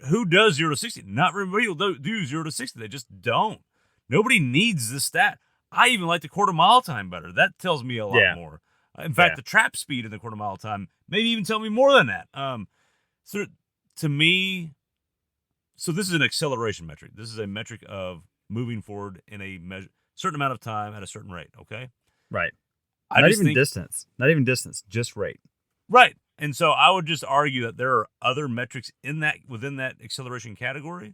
Who does 0 to 60? Not very many people do 0 to 60. They just don't. Nobody needs this stat. I even like the quarter mile time better. That tells me a lot more. In fact, the trap speed in the quarter mile time maybe even tell me more than that. So to me, so this is an acceleration metric. This is a metric of moving forward in a certain amount of time at a certain rate. Okay, right. Not even distance, just rate. Right. And so I would just argue that there are other metrics within that acceleration category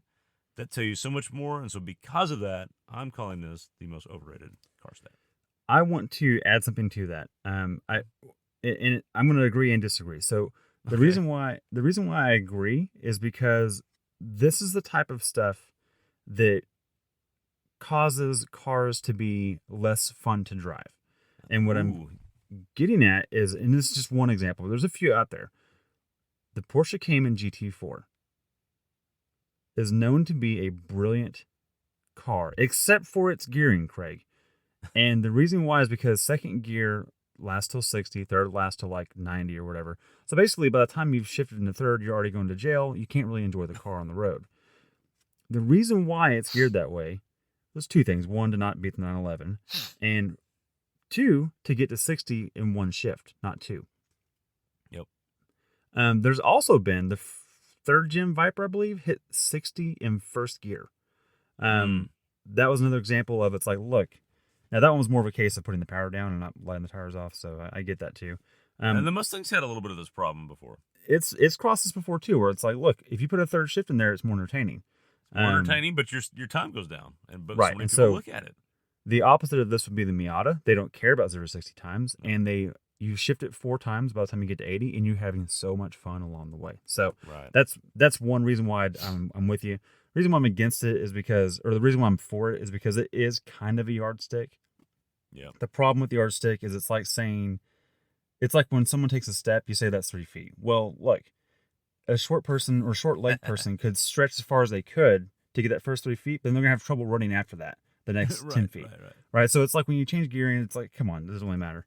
that tell you so much more. And so because of that, I'm calling this the most overrated car stat. I want to add something to that. I'm going to agree and disagree. So the reason why I agree is because this is the type of stuff that causes cars to be less fun to drive. And what I'm getting at is, and this is just one example, there's a few out there. The Porsche Cayman GT4 is known to be a brilliant car, except for its gearing, Craig. And the reason why is because second gear lasts till 60, third lasts till like 90 or whatever. So basically, by the time you've shifted into third, you're already going to jail. You can't really enjoy the car on the road. The reason why it's geared that way, there's two things. One, to not beat the 911, and two, to get to 60 in one shift, not two. Yep. There's also been the third gen Viper, I believe, hit 60 in first gear. That was another example of, it's like, look, now that one was more of a case of putting the power down and not letting the tires off, so I get that too. And the Mustangs had a little bit of this problem before. It's crossed this before too, where it's like, look, if you put a third shift in there, it's more entertaining. More entertaining, but your time goes down, but right, so many and people so look at it. The opposite of this would be the Miata. They don't care about 0 to 60 times, and you shift it 4 times by the time you get to 80, and you're having so much fun along the way. So that's one reason why I'm with you. The reason why I'm against it is because, or the reason why I'm for it is because it is kind of a yardstick. Yeah. The problem with the yardstick is it's like when someone takes a step, you say that's 3 feet. Well, look, a short person or short leg person could stretch as far as they could to get that first 3 feet, then they're gonna have trouble running after that. The next 10 feet. Right. So it's like when you change gearing, it's like, come on, it doesn't really matter.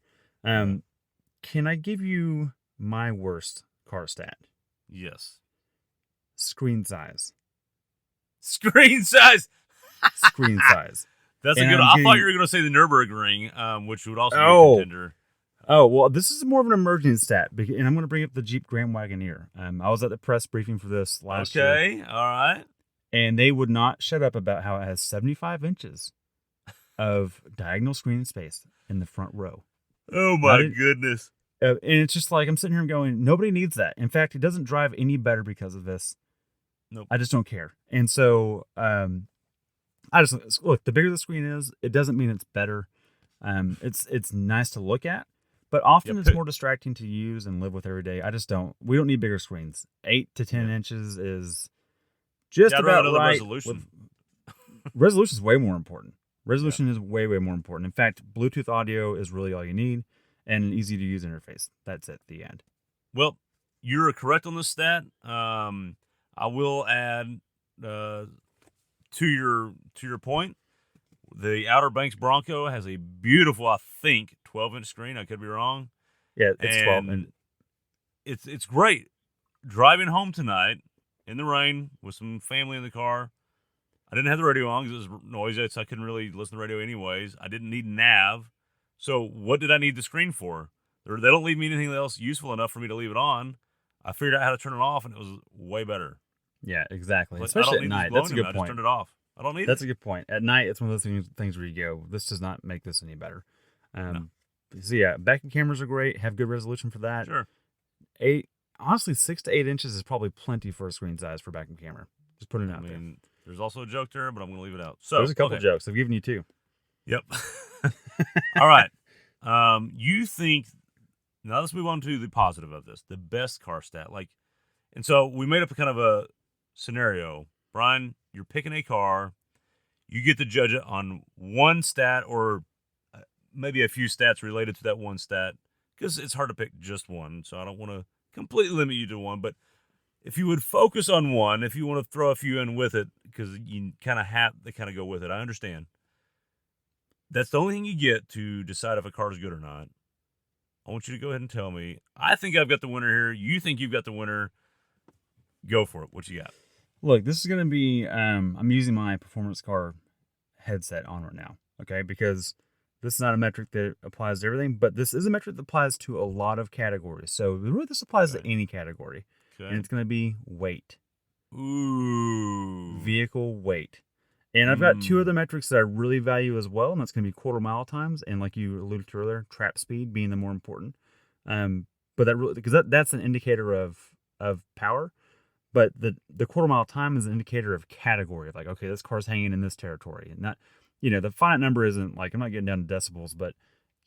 Can I give you my worst car stat? Yes. Screen size. Screen size. Screen size. That's a good. I thought you were going to say the Nürburgring, which would also be a contender. Oh, well, this is more of an emerging stat, and I'm going to bring up the Jeep Grand Wagoneer. I was at the press briefing for this last year. Okay, all right. And they would not shut up about how it has 75 inches of diagonal screen space in the front row. Oh, my goodness. And it's just like, I'm sitting here going, nobody needs that. In fact, it doesn't drive any better because of this. Nope. I just don't care. And so, look, the bigger the screen is, it doesn't mean it's better. It's nice to look at, but often it's more distracting to use and live with every day. We don't need bigger screens. 8 to 10 inches is just about right. Resolution. Resolution is way more important. Resolution is way, way more important. In fact, Bluetooth audio is really all you need, and an easy to use interface. That's it, the end. Well, you're correct on this stat. I will add to your point. The Outer Banks Bronco has a beautiful, I think, 12-inch screen. I could be wrong. Yeah, it's 12. And it's great. Driving home tonight in the rain with some family in the car. I didn't have the radio on because it was noisy, so I couldn't really listen to the radio anyways. I didn't need nav. So what did I need the screen for? They don't leave me anything else useful enough for me to leave it on. I figured out how to turn it off, and it was way better. Yeah, exactly. But especially at night. That's a good point. I just turned it off. I don't need it. That's a good point. At night, it's one of those things where you go, this does not make this any better. No. So yeah, backup cameras are great. Have good resolution for that. Sure. 6 to 8 inches is probably plenty for a screen size for backup camera. Just put it out there. There's also a joke there, but I'm going to leave it out. So there's a couple jokes. I've given you 2. Yep. All right. You think, now let's move on to the positive of this, the best car stat. And so we made up a kind of a scenario. Bryan, you're picking a car. You get to judge it on one stat or maybe a few stats related to that one stat because it's hard to pick just one. So I don't want to completely limit you to one. But if you would focus on one, if you want to throw a few in with it, because you kind of have to kind of go with it. I understand. That's the only thing you get to decide if a car is good or not. I want you to go ahead and tell me. I think I've got the winner here. You think you've got the winner. Go for it. What you got? Look, this is going to be, I'm using my performance car headset on right now, okay? Because this is not a metric that applies to everything, but this is a metric that applies to a lot of categories. So really this applies to any category. Okay. And it's going to be weight. Ooh. Vehicle weight. And I've got two other metrics that I really value as well, and that's going to be quarter mile times and, like you alluded to earlier, trap speed being the more important. But that really, because that's an indicator of power, but the quarter mile time is an indicator of category. Like, okay, this car's hanging in this territory, and not, the finite number isn't like, I'm not getting down to decibels, but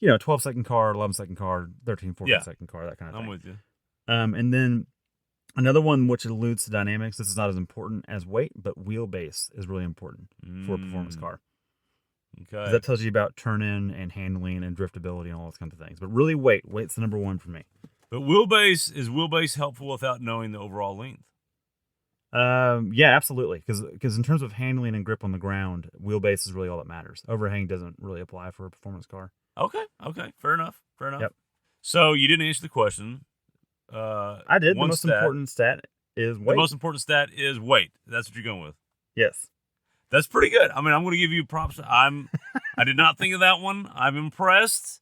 12-second car, 11-second car, 14-second car, that kind of thing. I'm with you. And then another one which alludes to dynamics. This is not as important as weight, but wheelbase is really important for a performance car. Okay. That tells you about turn-in and handling and driftability and all those kinds of things. But really, weight's the number one for me. But wheelbase helpful without knowing the overall length? Yeah, absolutely. Because in terms of handling and grip on the ground, wheelbase is really all that matters. Overhang doesn't really apply for a performance car. Okay. Fair enough. Yep. So you didn't answer the question. I did. The most important stat is weight. The most important stat is weight. That's what you're going with. Yes. That's pretty good. I mean, I'm going to give you props. I did not think of that one. I'm impressed.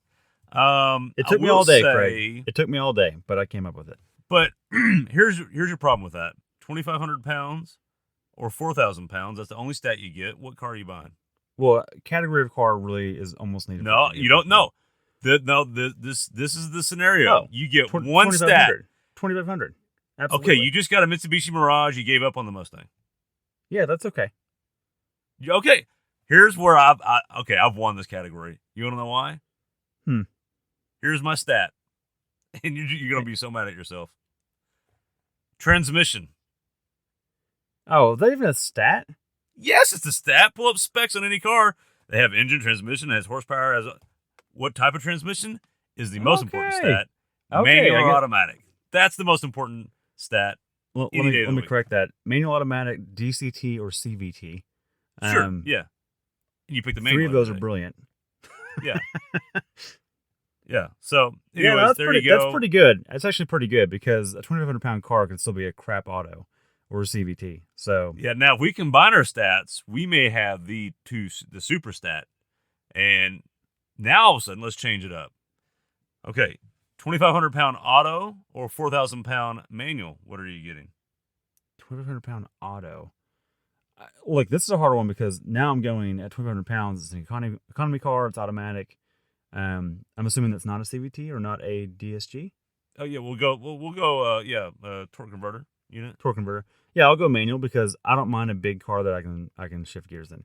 It took me all day, Craig. It took me all day, but I came up with it. But here's your problem with that: 2,500 pounds or 4,000 pounds. That's the only stat you get. What car are you buying? Well, category of car really is almost needed. No, you don't know. This is the scenario. Oh, you get one stat. 2,500. Absolutely. Okay, you just got a Mitsubishi Mirage. You gave up on the Mustang. Yeah, that's okay. Okay, here's where I've won this category. You want to know why? Here's my stat, and you're gonna be so mad at yourself. Transmission. Oh, is that even a stat? Yes, it's a stat. Pull up specs on any car. They have engine, transmission, has horsepower. What type of transmission is the most important stat? Manual or automatic? That's the most important stat. Well, let me correct that. Manual, automatic, DCT, or CVT. Sure. Yeah. You pick the manual. 3 of those are brilliant. Yeah. Yeah. So, anyways, that's there pretty, you go. That's pretty good. It's actually pretty good because a 2,500-pound car can still be a crap auto or a CVT. So yeah. Now, if we combine our stats, we may have the super stat, and now all of a sudden, let's change it up. Okay, 2,500-pound auto or 4,000-pound manual. What are you getting? 2,500-pound auto. Look, this is a harder one because now I'm going at 2,500 pounds. It's an economy car. It's automatic. I'm assuming that's not a CVT or not a DSG. Oh yeah, we'll go. Torque converter unit. Torque converter. Yeah, I'll go manual because I don't mind a big car that I can shift gears in.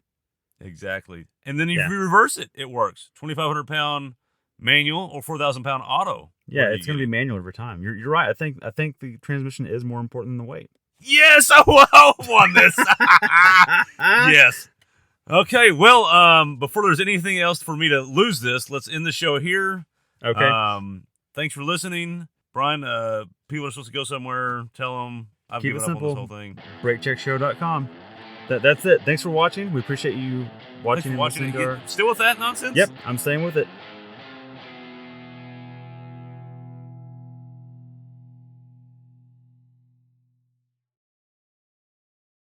Exactly. And then if you reverse it, it works. 2,500-pound manual or 4,000-pound auto. Yeah, it's going to be manual every time. You're right. I think the transmission is more important than the weight. Yes, I won this. Yes. Okay, well, before there's anything else for me to lose this, let's end the show here. Okay. Thanks for listening. Brian, people are supposed to go somewhere. Tell them I've given up on this whole thing. BrakeCheckShow.com. That's it. Thanks for watching. We appreciate you watching. Still with that nonsense? Yep, I'm staying with it.